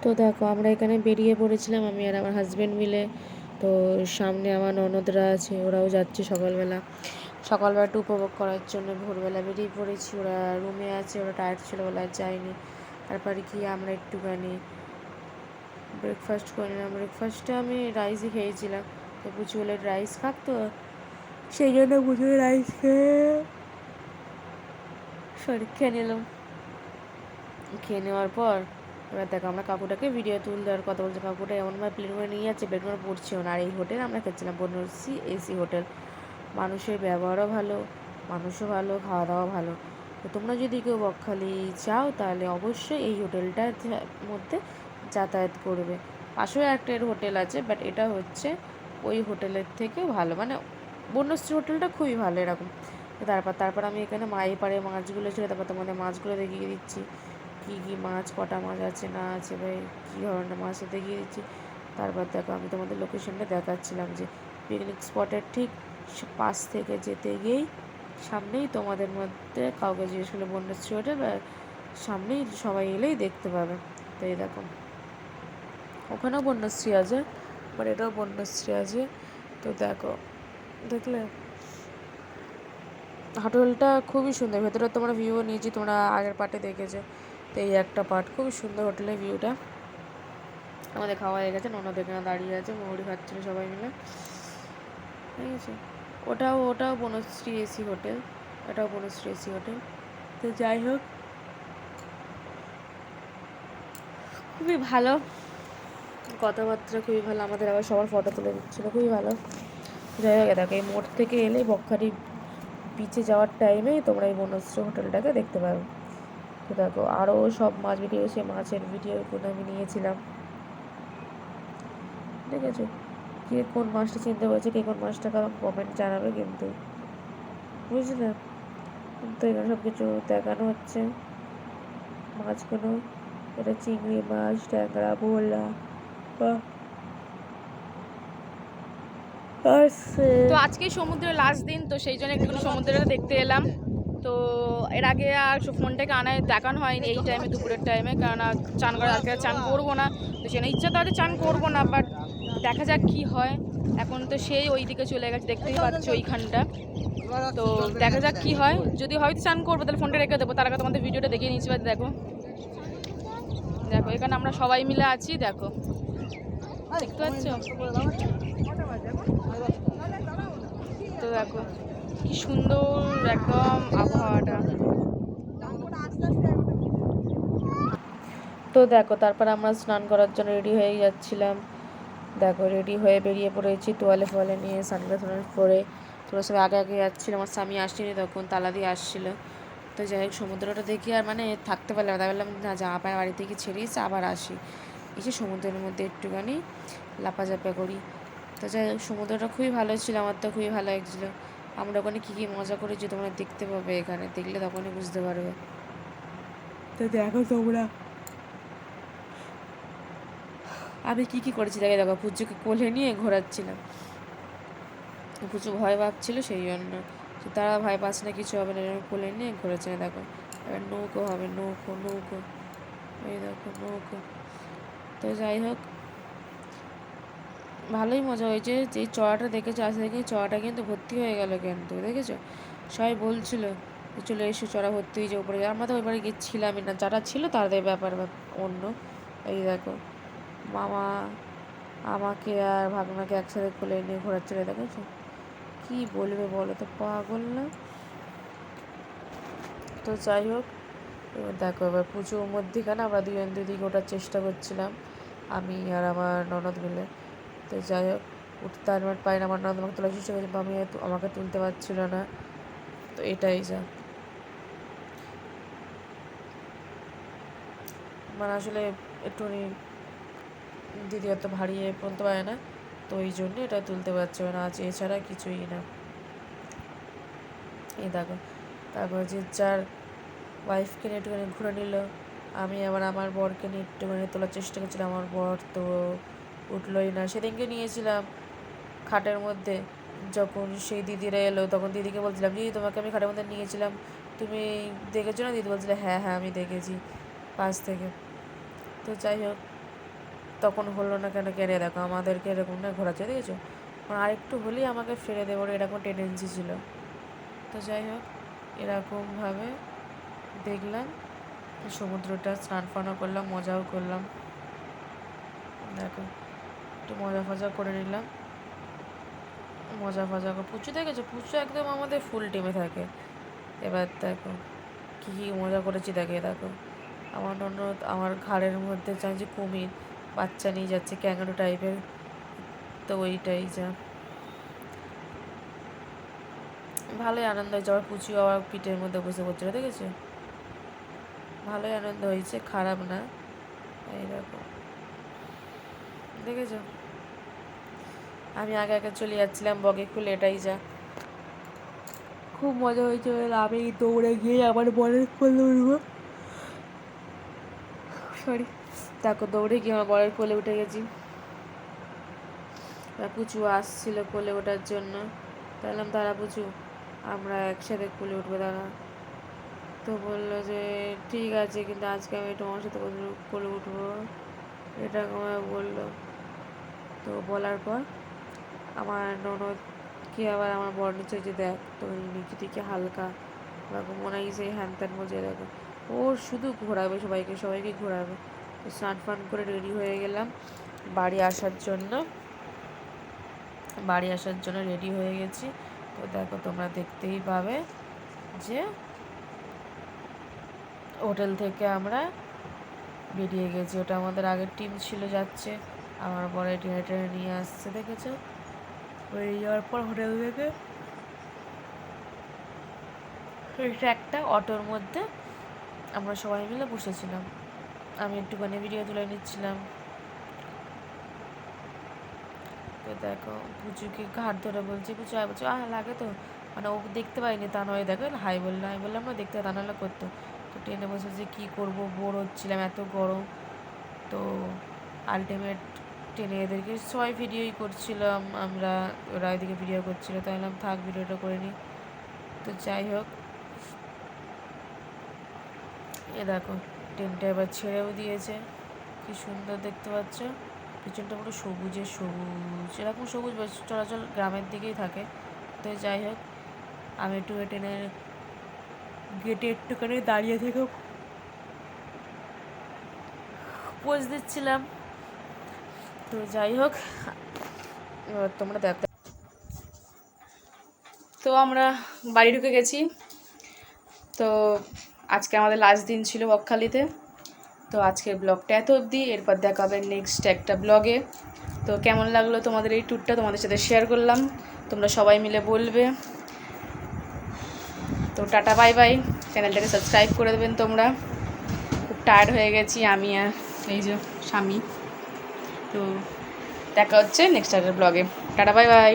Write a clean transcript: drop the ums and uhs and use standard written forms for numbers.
তো দেখো আমরা এখানে বেরিয়ে পড়েছিলাম আমি আর আমার হাজব্যান্ড মিলে। তো সামনে আমার ননদরা আছে, ওরাও যাচ্ছে সকালবেলা। সকালবেলা একটু উপভোগ করার জন্য ভোরবেলা বেরিয়ে পড়েছি। ওরা রুমে আছে, ওরা টায়ার্ড ছিল বলে আর যায়নি। তারপরে কি আমরা একটুখানি ব্রেকফাস্ট করে নিলাম। ব্রেকফাস্টে আমি রাইসই খেয়েছিলাম। তো পুচু বলে রাইস খাক, তো সেই জন্য পুচু রাইস খেয়ে নিলাম। খেয়ে নেওয়ার পর এবার দেখো আমরা কাকুটাকে ভিডিও তুলে দেওয়ার কথা বলছি। কাকুটা এমনভাবে প্লেন করে নিয়ে যাচ্ছে, প্লেন করে পড়ছেও না। আর এই হোটেল আমরা খেয়েছিলাম বনরসি এসি হোটেল। মানুষের ব্যবহারও ভালো, মানুষও ভালো, খাওয়া দাওয়া ভালো। তো তোমরা যদি কেউ বকখালি যাও তাহলে অবশ্যই এই হোটেলটার মধ্যে যাতায়াত করবে। পাশেও একটা এর হোটেল আছে, বাট এটা হচ্ছে ওই হোটেলের থেকে ভালো, মানে বনশ্রী হোটেলটা খুবই ভালো এরকম। তারপর আমি এখানে পাড়ে মাছগুলো ছিল, তারপর তোমাদের মাছগুলো দেখিয়ে দিচ্ছি কী কী মাছ, কটা মাছ আছে না আছে বা কী ধরনের মাছ দেখিয়ে দিচ্ছি। তারপর দেখো আমি তোমাদের লোকেশনটা দেখাচ্ছিলাম যে পিকনিক স্পটের ঠিক পাশ থেকে যেতে গিয়েই সামনেই তোমাদের মধ্যে কাউকে জিজ্ঞেস করলে বন্যশ্রী হোটেল, সামনেই সবাই এলেই দেখতে পাবে। তো এই দেখো ওখানেও বন্যশ্রী আছে, বাট এটাও বন্যশ্রী আছে। তো দেখো দেখলে হোটেলটা খুবই সুন্দর, ভেতরে তোমরা ভিউও নিয়েছি, তোমরা আগের পার্টে দেখেছো। তো এই একটা পার্ট খুবই সুন্দর হোটেলের ভিউটা। আমাদের খাওয়া হয়ে গেছে, ননদ এখানে দাঁড়িয়ে আছে, মৌরি খাচ্ছিল সবাই মিলে, ঠিক আছে। ওটাও বনশ্রী এসি হোটেল, এটাও বনশ্রী এসি হোটেল। তো যাই হোক খুবই ভালো, কথাবার্তা খুবই ভালো, আমাদের আবার সবার ফটো তুলে দিচ্ছিলো, খুবই ভালো। যাই হোক দেখো এই মোড় থেকে এলেই বকখালি বিচে যাওয়ার টাইমে তোমরা এই বনশ্রী হোটেলটাকে দেখতে পাবে। তো দেখো আরও সব মাছ ভিডিও, সে মাছের ভিডিওগুলো আমি নিয়েছিলাম, ঠিক আছে। কে কোন মাছটা চিনতে পেরেছে, কে কোন মাছটা কমেন্ট জানাবে কিন্তু, বুঝলে। তো এখানে সব কিছু দেখানো হচ্ছে মাছগুলো। এটা চিংড়ি মাছ, ট্যাংরা, ভোলা তো আজকে সমুদ্রের লাস্ট দিন, তো সেই জন্য একটু সমুদ্রটা দেখতে এলাম। তো এর আগে আর ফোনটাকে আনায় দেখানো হয়নি এই টাইমে, দুপুরের টাইমে, কারণ চান করা আজকে চান করবো না। তো সেখানে ইচ্ছা তো আছে চান করবো না, বাট দেখা যাক কি হয়। এখন তো সেই ওই দিকে চলে গেছে, দেখতেই পাচ্ছি ওইখানটা। তো দেখা যাক কি হয়, যদি হয়তো চান করবো তাহলে ফোনটা রেখে দেবো। তার আগে তোমাদের ভিডিওটা দেখিয়ে নিচ্ছি। দেখো দেখো এখানে আমরা সবাই মিলে আছি, দেখো দেখতে পাচ্ছ। তো দেখো কি সুন্দর একদম আবহাওয়াটা। তো দেখো তারপর আমরা স্নান করার জন্য রেডি হয়ে যাচ্ছিলাম। দেখো রেডি হয়ে বেরিয়ে পড়েছি, তোয়ালে ফোয়ালে নিয়ে সানগ্লাস পরে। তোরা সব আগে আগে যাচ্ছিলো, আমার স্বামী আসছিনি তখন, তালা দিয়ে আসছিলো। তো যাই হোক সমুদ্রটা দেখি আর মানে থাকতে পারলাম না, বললাম না জামা প্যান্ট বাড়ি থেকে ছেড়ে এসে আবার আসি, এসে সমুদ্রের মধ্যে একটুখানি লাফাঝাপা করি। তো যাই হোক সমুদ্রটা খুবই ভালো ছিল, আমার তো খুবই ভালো লাগছিলো। আমরা ওখানে কী কী মজা করেছি তোমরা দেখতে পাবে, এখানে দেখলে তখনই বুঝতে পারবে। তো দেখো তোমরা আমি কী কী করেছি দেখে, দেখো পুজোকে কোলে নিয়ে ঘোরাচ্ছিলাম। পুজো ভয় পাচ্ছিলো সেই জন্য, তারা ভয় পাচ্ছে না, কিছু হবে না, কোলে নিয়ে ঘোরাচ্ছে না। দেখো এবার নৌকো হবে, নৌকো নৌকো, এই দেখো নৌকো। তো যাই হোক ভালোই মজা হয়েছে। যেই চড়াটা দেখেছো আসে দেখে চড়াটা কিন্তু ভর্তি হয়ে গেল, কিন্তু দেখেছো সবাই বলছিল চলে এসে চড়া ভর্তি হয়েছে উপরে। আমরা তো ওইবারে গেছিলামই না, যারা ছিল তাদের ব্যাপার অন্য। এই দেখো মামা আমাকে আর ভাগনাকে একসাথে কোলে নিয়ে ঘোরাচ্ছিল, দেখেছো কি বলবে বলো, তো পাগল না। তো যাই হোক এবার দেখো এবার পুজোর মধ্যেখানে আমরা দুজন দুদিকে ওঠার চেষ্টা করছিলাম, আমি আর আমার ননদ মিলে। তো যাই হোক উঠতে আর পারি না, আমার ননদ আমাকে তোলার চেষ্টা করছে, আমি আমাকে তুলতে পারছিল না। তো এটাই যা, মানে আসলে একটুখানি দিদি অত ভারী বলতে পারে না, তো ওই জন্য এটা তুলতে পারছে না, আছে এছাড়া কিছুই না। এই দেখো তারপর যে যার ওয়াইফকে নিয়ে একটুখানি ঘুরে নিল, আমি আবার আমার বরকে নিয়ে একটুখানি তোলার চেষ্টা করছিলাম, আমার বর তো উঠলোই না। সেদিনকে নিয়েছিলাম খাটের মধ্যে, যখন সেই দিদিরা এলো তখন দিদিকে বলছিলাম দিদি তোমাকে আমি খাটের মধ্যে নিয়েছিলাম, তুমি দেখেছো না? দিদি বলছিল হ্যাঁ হ্যাঁ আমি দেখেছি পাশ থেকে। তো যাই হোক তখন হলো না কেন কেড়ে দেখো আমাদেরকে এরকম না ঘোরাচ্ছে দেখেছো, আর একটু হলেই আমাকে ফেলে দেবো এরকম টেন্ডেন্সি ছিল। তো যাই হোক এরকমভাবে দেখলাম সমুদ্রটা, স্নান ফানও করলাম, মজাও করলাম, দেখো একটু মজা ফজা করে নিলাম, মজা ফজা করে পুচু দেখেছো, পুচু একদম আমাদের ফুল টিমে থাকে। এবার দেখো কী কী মজা করেছি, দেখে দেখো আমার ননদ আমার ঘাড়ের মধ্যে চাই যে কুমির বাচ্চা নিয়ে যাচ্ছে ক্যাঙ্গারু টাইপের, তো ওইটাই যা ভালোই আনন্দ হয়েছে। আবার পুচু আবার পিঠের মধ্যে বসে পড়ছিল দেখেছো, ভালোই আনন্দ হয়েছে, খারাপ না। এই দেখো দেখেছো, আমি আগে আগে চলে যাচ্ছিলাম বগে খুলে, এটাই যা খুব মজা হয়েছে। আমি দৌড়ে গিয়ে আমার বরের কোলে উঠবো, সরি, দেখো দৌড়ে গিয়ে আমার বরের কোলে উঠে গেছি। পুচু আসছিল কোলে ওঠার জন্য, তাহলাম তারা পুচু আমরা একসাথে কোলে উঠবো দাঁড়া। তো বললো যে ঠিক আছে, কিন্তু আজকে আমি তোমার সাথে কোলে উঠবো, এটা আমায় বললো। তো বলার পর আমার ননদকে আবার আমার বর নিচে যে দেখ তো নিচে হালকা এরকম মনে হয় সেই হ্যান ত্যান মজা, দেখো ওর শুধু ঘোরাবে সবাইকে, সবাইকে ঘোরাবে। তো স্নান ফান করে রেডি হয়ে গেলাম বাড়ি আসার জন্য, রেডি হয়ে গেছি। তো দেখো তোমরা দেখতেই পাবে যে হোটেল থেকে আমরা বেরিয়ে গেছি, ওটা আমাদের আগের টিম ছিল যাচ্ছে, আমার পরে টেনে টেনে নিয়ে আসছে দেখেছো। বেরিয়ে যাওয়ার পর হোটেল থেকে একটা অটোর মধ্যে আমরা সবাই মিলে বসেছিলাম, আমি একটুখানি ভিডিও তুলে নিচ্ছিলাম। তো দেখো পুচুকে ঘাট ধরে বলছি, পুচু আয়, বলছো লাগে তো, মানে ও দেখতে পাইনি তা নয়, দেখো হাই বললাম, আমি বললাম না দেখতে তা নাহলে করতো। তো ট্রেনে বসে যে কী করবো, বোর হচ্ছিলাম, এত গরম। তো আলটিমেট ট্রেনে এদেরকে সবাই ভিডিওই করছিলাম আমরা, ওরা এদিকে ভিডিও করছিলো, তাই বললাম থাক ভিডিওটা করে নিই। তো যাই হোক এ দেখো ট্রেনটা এবার ছেড়েও দিয়েছে, কি সুন্দর দেখতে পাচ্ছ, পিছনটা পুরো সবুজে সবুজ, এরকম সবুজ চলাচল গ্রামের দিকেই থাকে। তো যাই হোক আমি একটু ট্রেনের গেটে একটুখানি দাঁড়িয়ে থেকে পোজ দিচ্ছিলাম। তো যাই হোক এবার তোমরা দেখো। তো আমরা বাড়ি ঢুকে গেছি। তো আজকে আমাদের লাস্ট দিন ছিল বকখালিতে। তো আজকের ব্লগটা এত অবধি, এরপর দেখা হবে নেক্সট একটা ব্লগে। তো কেমন লাগলো তোমাদের এই ট্যুরটা, তোমাদের সাথে শেয়ার করলাম, তোমরা সবাই মিলে বলবে। তো টাটা বাই বাই, চ্যানেলটাকে সাবস্ক্রাইব করে দেবেন তোমরা। খুব টায়ার্ড হয়ে গেছি আমি আর এই যে স্বামী। তো দেখা হচ্ছে নেক্সট একটা ব্লগে, টাটা বাই বাই।